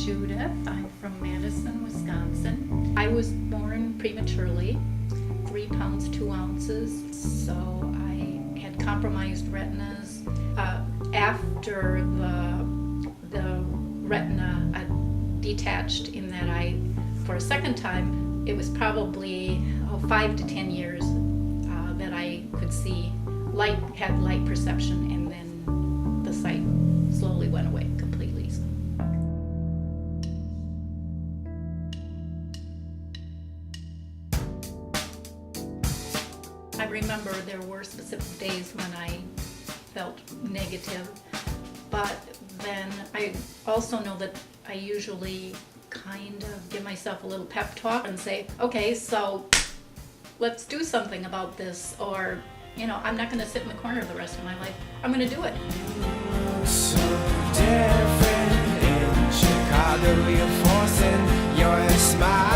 Judith. I'm from Madison, Wisconsin. I was born prematurely, 3 pounds 2 ounces, so I had compromised retinas. After the retina detached in that eye for a second time, it was probably 5 to 10 years that I could see light, had light perception, and then the sight slowly went away completely. I remember there were specific days when I felt negative, but then I also know that I usually kind of give myself a little pep talk and say, okay, so let's do something about this, or, you know, I'm not going to sit in the corner the rest of my life. I'm going to do it. So different in Chicago, you're forcing your smile.